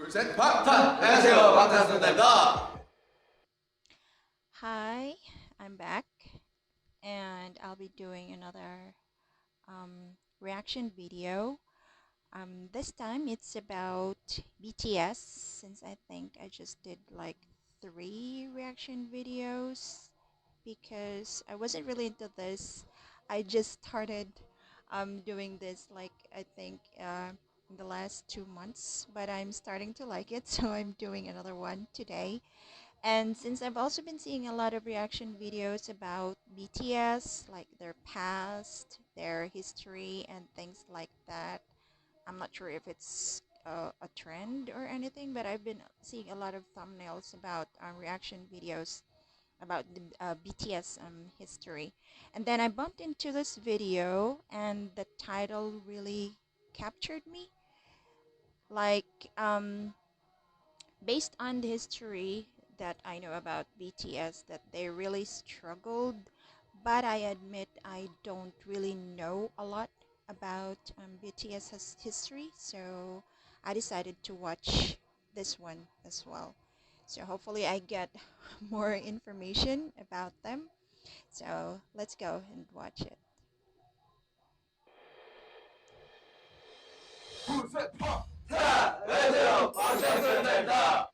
둘, 셋, 방탄! 안녕하세요, 방탄소년단입니다. Hi, I'm back and I'll be doing another reaction video. This time it's about BTS since I think I just did like 3 reaction videos because I wasn't really into this. I just started doing this like I think in the last 2 months, but I'm starting to like it, so I'm doing another one today. And since I've also been seeing a lot of reaction videos about BTS, like their past, their history, and things like that, I'm not sure if it's a trend or anything, but I've been seeing a lot of thumbnails about reaction videos about the BTS history. And then I bumped into this video, and the title really captured me. Like, based on the history that I know about BTS, that they really struggled, but I admit I don't really know a lot about BTS history, so I decided to watch this one as well. So hopefully I get more information about them. So let's go and watch it. 둘, 셋, 방탄! 안녕하세요, 방탄소년단입니다.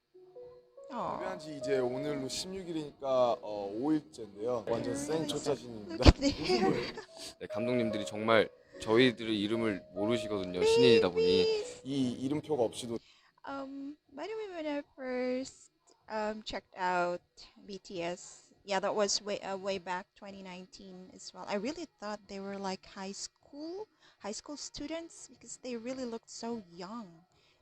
Oh, 데뷔한 지 이제 오늘로 16일이니까 5일째인데요. 완전 생 look 초짜신입니다. at there. 네, 감독님들이 정말 저희들의 이름을 모르시거든요. 신인이다 보니. Babies. 이 이름표가 없이도 By the way, when I first checked out BTS, yeah, that was way back 2019 as well. I really thought they were like high school students because they really looked so young.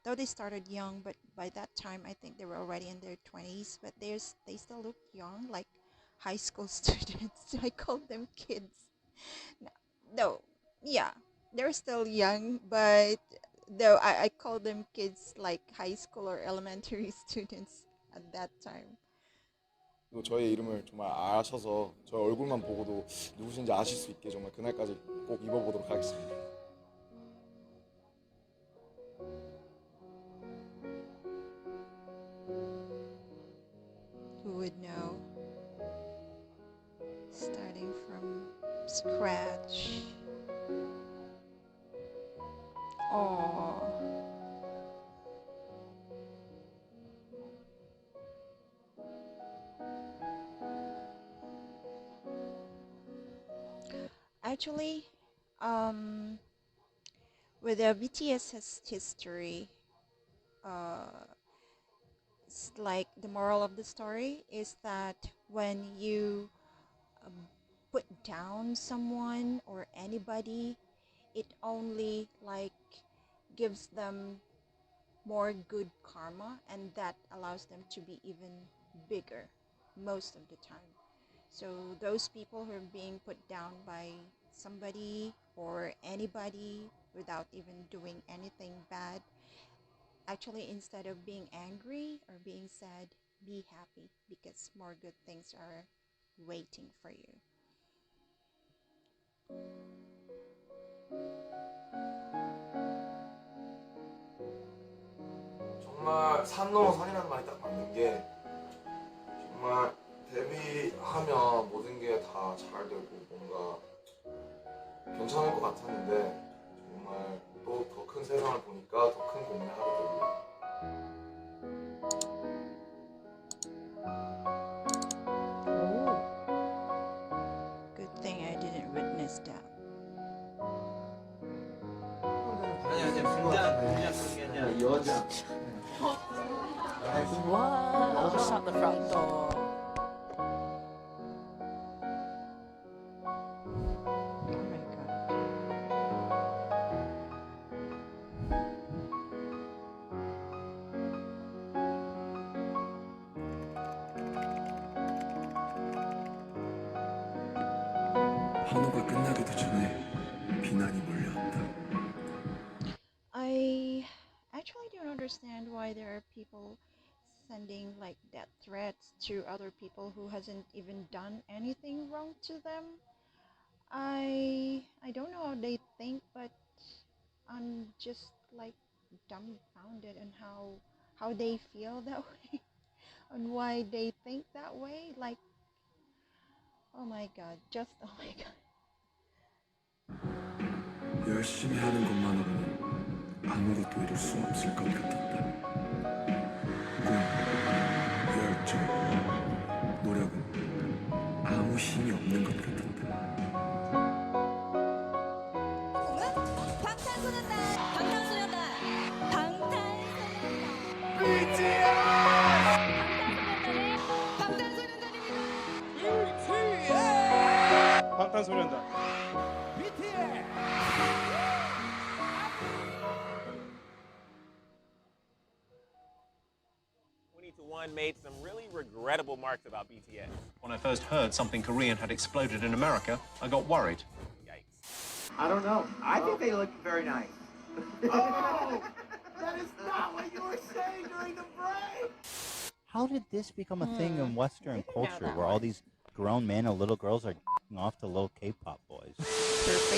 Though they started young, but by that time I think they were already in their 20s. But they still look young, like high school students. So I called them kids. No, no, yeah, they're still young, but though I call them kids like high school or elementary students at that time. 저의 이름을 정말 아셔서 저의 얼굴만 보고도 누구신지 아실 수 있게 정말 그날까지 꼭 입어보도록 하겠습니다. Who would know? Starting from scratch. Oh. Actually, um, with the BTS history, uh, it's like the moral of the story is that when you um, put down someone or anybody, it only like gives them more good karma, and that allows them to be even bigger most of the time. So those people who are being put down by somebody or anybody without even doing anything bad, actually instead of being angry or being sad, be happy because more good things are waiting for you. 정말 산 넘어 산이라는 말이 딱 맞는 게 정말 데뷔하면 모든 게 다 잘 되고 뭔가 괜찮을 것 같았는데 정말 또 더 큰 세상을 보니까 더 큰 고민을 하게 되고 Good thing I didn't witness that. 아니, 분장 그런 게 아니라 여자. What? Shut the front door. Oh my god. 한호가 끝나기도 전에 비난이 몰려온다. I actually don't understand why there are people sending like death threats to other people who hasn't even done anything wrong to them. I don't know how they think, but I'm just like dumbfounded on how they feel that way and why they think that way. Like, oh my God, just oh my God. 열심히 하는 것만으로는 아무것도 이룰 수 없을 것 같았다. 꿈, 열정, 노력은 아무 힘이 없는 것 같았다. 방탄소년단! 방탄소년단! 방탄소년단! BTS! 방탄소년단입니다! 방탄소년단. One made some really regrettable remarks about BTS. When I first heard something Korean had exploded in America, I got worried. Yikes. I don't know. I think they look very nice. Oh, that is not what you were saying during the break. How did this become a thing in Western culture that where all these grown men and little girls are off to little K-pop boys?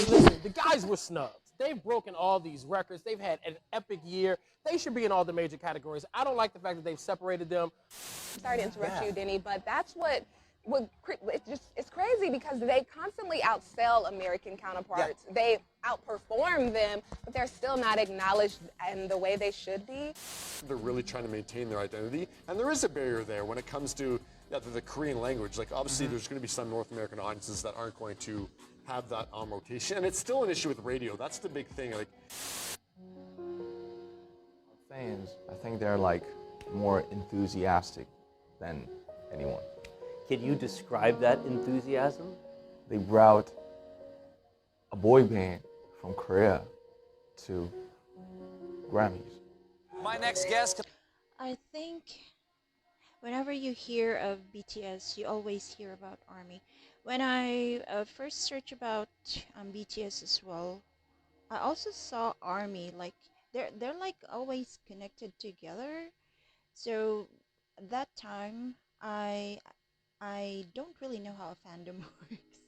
Listen, the guys were snubs. They've broken all these records. They've had an epic year. They should be in all the major categories. I don't like the fact that they've separated them. Sorry to interrupt you, Denny, but that's what it's crazy because they constantly outsell American counterparts. Yeah. They outperform them, but they're still not acknowledged in the way they should be. They're really trying to maintain their identity, and there is a barrier there when it comes to the Korean language. Like, obviously, there's going to be some North American audiences that aren't going to have that on rotation, and it's still an issue with radio. That's the big thing. Like, fans, I think they're like more enthusiastic than anyone. Can you describe that enthusiasm? They brought a boy band from Korea to Grammys. My next guest. I think whenever you hear of BTS, you always hear about ARMY. When I first searched about BTS as well, I also saw ARMY. Like they're like always connected together. So at that time, I don't really know how a fandom works.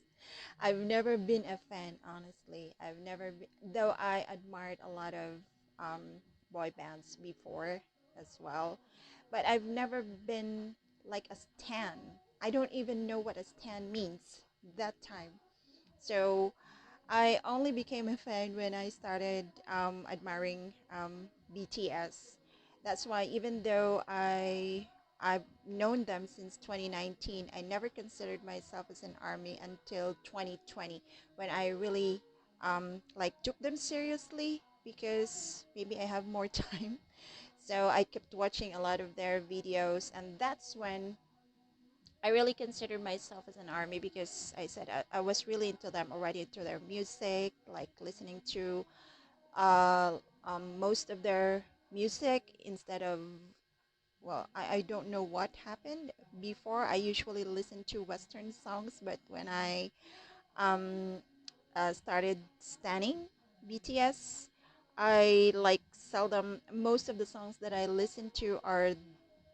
I've never been a fan, honestly. I've never been, though I admired a lot of boy bands before as well, but I've never been like a stan. I don't even know what a stan means that time. So I only became a fan when I started admiring BTS. That's why even though I've known them since 2019, I never considered myself as an ARMY until 2020 when I really like took them seriously because maybe I have more time. So I kept watching a lot of their videos, and that's when I really considered myself as an ARMY because I said I was really into them already, into their music, like listening to most of their music instead of, well, I don't know what happened. Before, I usually listen to Western songs, but when I started standing BTS, I like seldom, most of the songs that I listen to are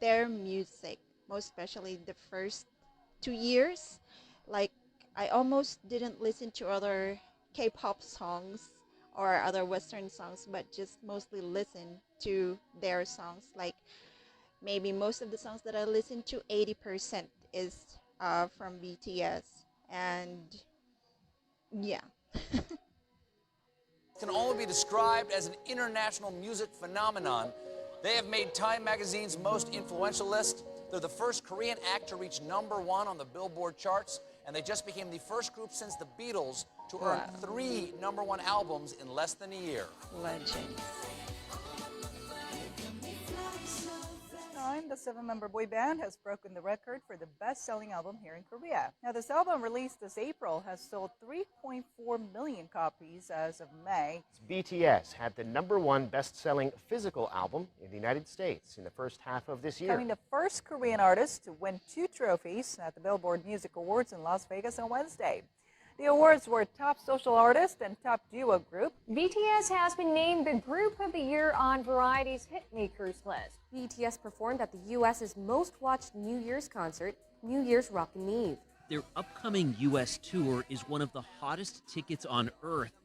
their music, most especially the first 2 years. Like, I almost didn't listen to other K-pop songs or other Western songs, but just mostly listen to their songs. Like, maybe most of the songs that I listen to, 80% is from BTS. And yeah. Can only be described as an international music phenomenon. They have made Time Magazine's most influential list. They're the first Korean act to reach #1 on the Billboard charts, and they just became the first group since the Beatles to earn 3 #1 albums in less than a year. Legend. The 7-member boy band has broken the record for the best-selling album here in Korea. Now, this album, released this April, has sold 3.4 million copies as of May. BTS had the #1 best-selling physical album in the United States in the first half of this year. Becoming the first Korean artist to win 2 trophies at the Billboard Music Awards in Las Vegas on Wednesday. The awards were Top Social Artist and Top Duo Group. BTS has been named the Group of the Year on Variety's Hitmakers list. BTS performed at the U.S.'s most watched New Year's concert, New Year's Rockin' Eve. Their upcoming U.S. tour is one of the hottest tickets on Earth.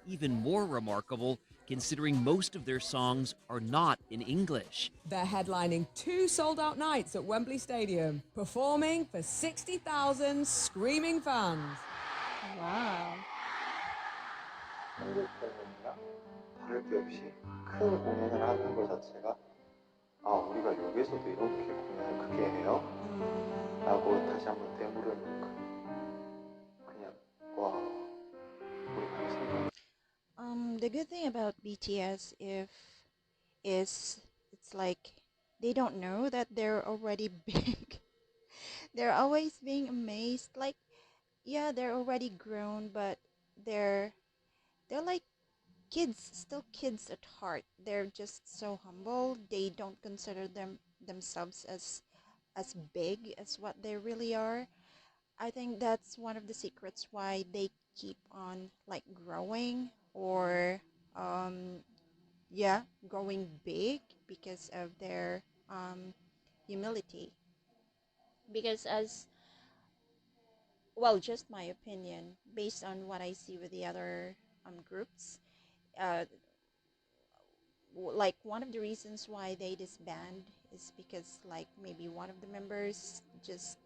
Even more remarkable, considering most of their songs are not in English. They're headlining 2 sold-out nights at Wembley Stadium, performing for 60,000 screaming fans. Wow. 한국 공연이나 다를 게 없이 큰 공연을 하는 것 자체가 아 우리가 여기서도 이렇게 공연을 크게 해요? 라고 다시 한번 되물을 만큼 그냥 와 우리 많이 성공. The good thing about BTS is it's like they don't know that they're already big. They're always being amazed. Like, yeah, they're already grown, but they're like kids, still kids at heart. They're just so humble. They don't consider themselves as big as what they really are. I think that's one of the secrets why they keep on like growing or yeah, growing big because of their humility. Because as well, just my opinion, based on what I see with the other groups, like one of the reasons why they disband is because like maybe one of the members just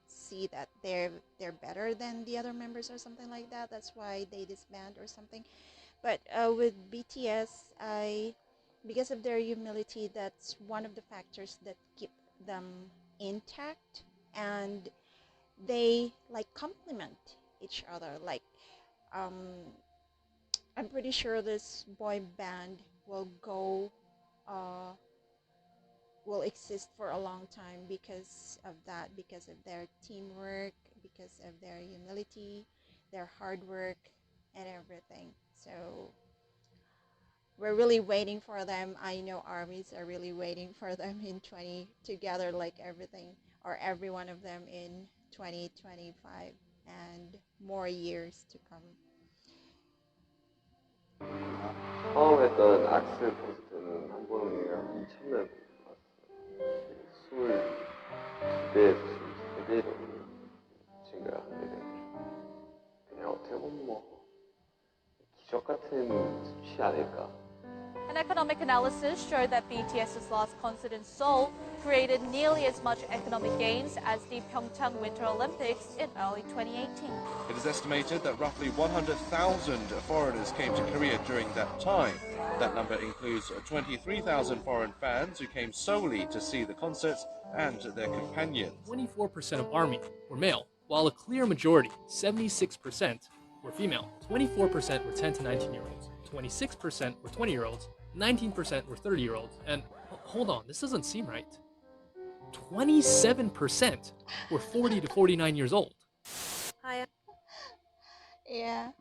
see that they're better than the other members or something like that. That's why they disband or something. But with BTS, because of their humility, that's one of the factors that keep them intact, and they like complement each other. Like, I'm pretty sure this boy band will exist for a long time because of that, because of their teamwork, because of their humility, their hard work, and everything. So we're really waiting for them. I know armies are really waiting for them in 20 together, like everything or every one of them in 2025 and more years to come. 처음 했던 악스 콘서트는 한 번에 2,000명 왔어요. 술 2배에서 술 3배 정도 증가하게 된 거죠. 그냥 어떻게 보면 뭐 기적 같은 수치 아닐까. An economic analysis showed that BTS's last concert in Seoul created nearly as much economic gains as the Pyeongchang Winter Olympics in early 2018. It is estimated that roughly 100,000 foreigners came to Korea during that time. That number includes 23,000 foreign fans who came solely to see the concerts and their companions. 24% of ARMY were male, while a clear majority, 76%, were female. 24% were 10 to 19-year-olds, 26% were 20-year-olds, 19% were 30-year-olds, and hold on, this doesn't seem right. 27% were 40 to 49 years old. Hi. Yeah.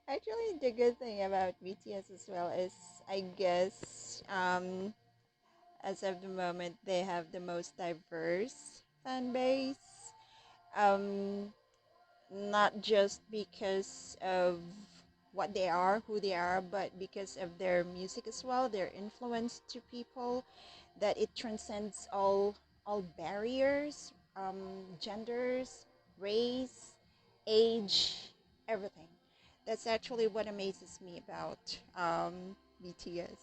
Actually, the good thing about BTS as well is, I guess, as of the moment, they have the most diverse fan base. Not just because of what they are, who they are, but because of their music as well, their influence to people, that it transcends all barriers, genders, race, age, everything. That's actually what amazes me about BTS.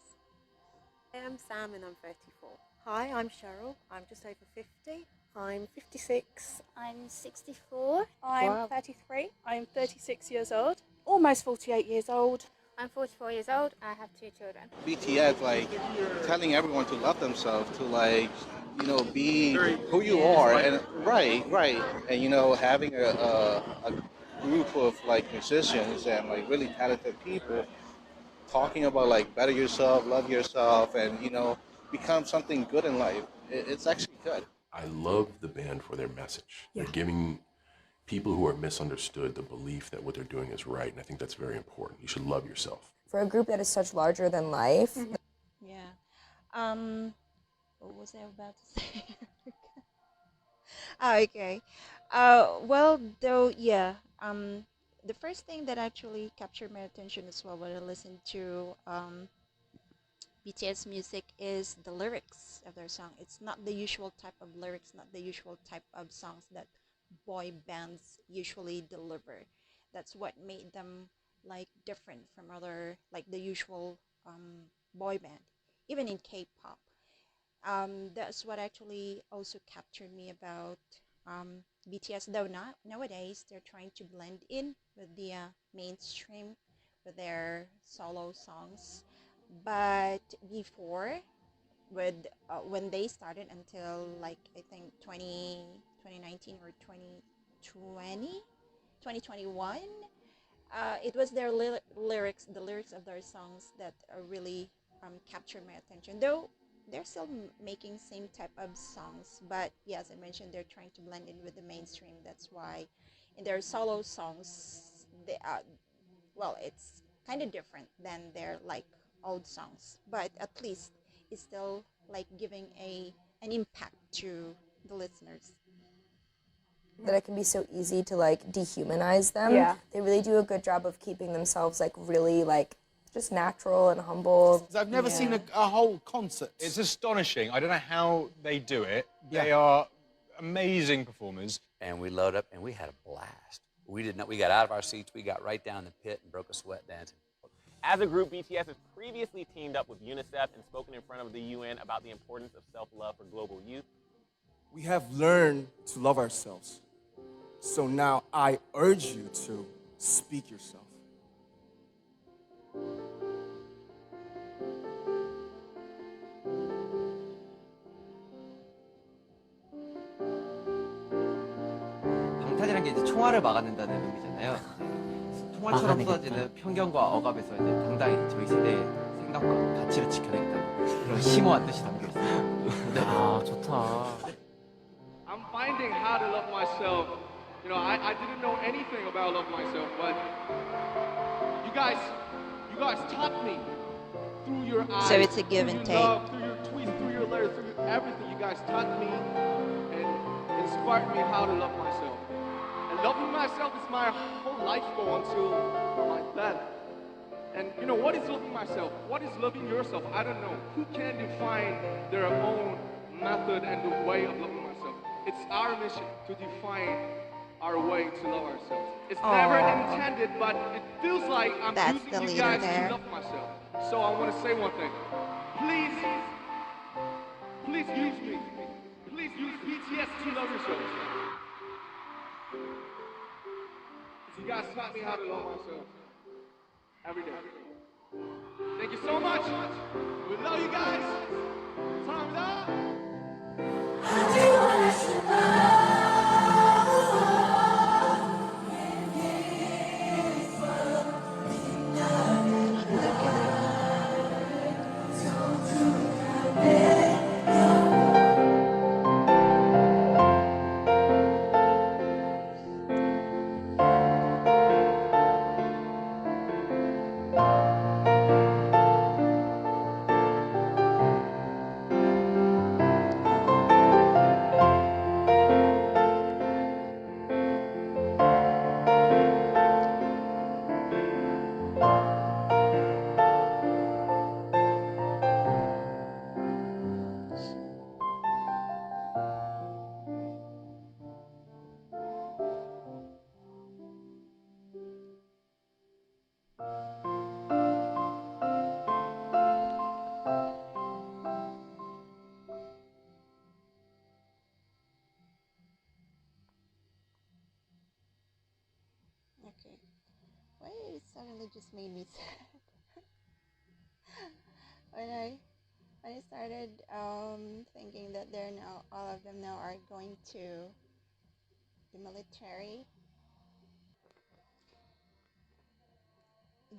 Hi, I'm Sam and I'm 34. Hi, I'm Cheryl. I'm just over 50. I'm 56. I'm 64. I'm Wow. 33. I'm 36 years old. Almost 48 years old. I'm 44 years old. I have 2 children. BTS, like telling everyone to love themselves, to like, you know, be who you are, and right, and having a group of like musicians and like really talented people talking about like better yourself, love yourself, and become something good in life. It's actually good. I love the band for their message. They're giving people who are misunderstood the belief that what they're doing is right, and I think that's very important. You should love yourself. For a group that is such larger than life. Yeah. What was I about to say? Okay. Well, though, yeah. The first thing that actually captured my attention as well when I listened to BTS music is the lyrics of their song. It's not the usual type of lyrics, not the usual type of songs that boy bands usually deliver. That's what made them like different from other, like the usual boy band, even in K-pop. That's what actually also captured me about BTS. Though not nowadays, they're trying to blend in with the mainstream with their solo songs. But before, with when they started until like I think 2019 or 2020, 2021, it was their lyrics, the lyrics of their songs that really captured my attention. Though they're still making same type of songs, but yeah, as I mentioned, they're trying to blend in with the mainstream. That's why in their solo songs, they well, it's kind of different than their like old songs, but at least it's still like giving a an impact to the listeners. That it can be so easy to like dehumanize them. Yeah. They really do a good job of keeping themselves like really like just natural and humble. I've never seen a whole concert. It's astonishing. I don't know how they do it. They are amazing performers. And we load up, and we had a blast. We did not. We got out of our seats. We got right down the pit and broke a sweat dancing. As a group, BTS has previously teamed up with UNICEF and spoken in front of the UN about the importance of self-love for global youth. We have learned to love ourselves. So now I urge you to speak yourself. 방탄이라는 게 이제 총알을 막아낸다는 의미잖아요. 총알처럼 쏟아지는 편견과 억압에서 이제 당당히 저희 세대의 생각과 가치를 지켜내겠다는 그런 심오한 뜻이 담겨 있어요. 아, 좋다. I'm finding how to love myself. You know, I didn't know anything about love myself, but you guys taught me through your eyes. So it's a give through and your take. love, through your tweets, through your letters, through everything. You guys taught me and inspired me how to love myself. And loving myself is my whole life goal until my death. And you know, what is loving myself? What is loving yourself? I don't know. Who can define their own method and the way of loving myself? It's our mission to define our way to love ourselves. It's never intended, but it feels like I'm That's using the you leader guys there. to love myself. So I want to say one thing. Please use me. Please use BTS to love yourselves. You guys taught me how to love myself every day. Thank you so much. We love you guys. 감사합니다. Okay. Why it suddenly just made me sad? when I started thinking that they're now all of them now are going to the military.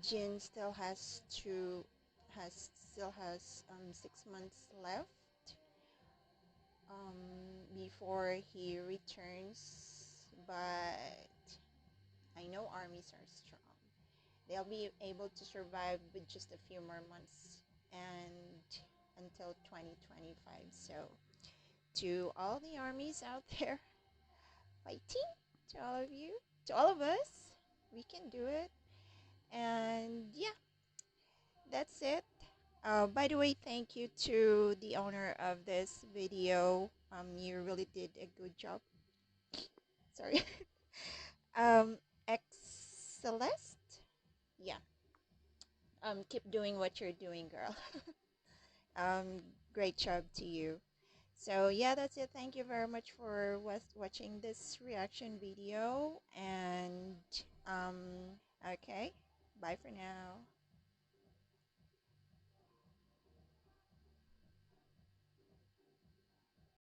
Jin still has 6 months left before he returns, but I know armies are strong. They'll be able to survive with just a few more months and until 2025. So to all the armies out there fighting, to all of you, to all of us, we can do it. And yeah, that's it. By the way, thank you to the owner of this video. You really did a good job. Sorry. X Celeste? Yeah. Keep doing what you're doing, girl. Great job to you. So yeah, that's it. Thank you very much for watching this reaction video. And okay, bye for now.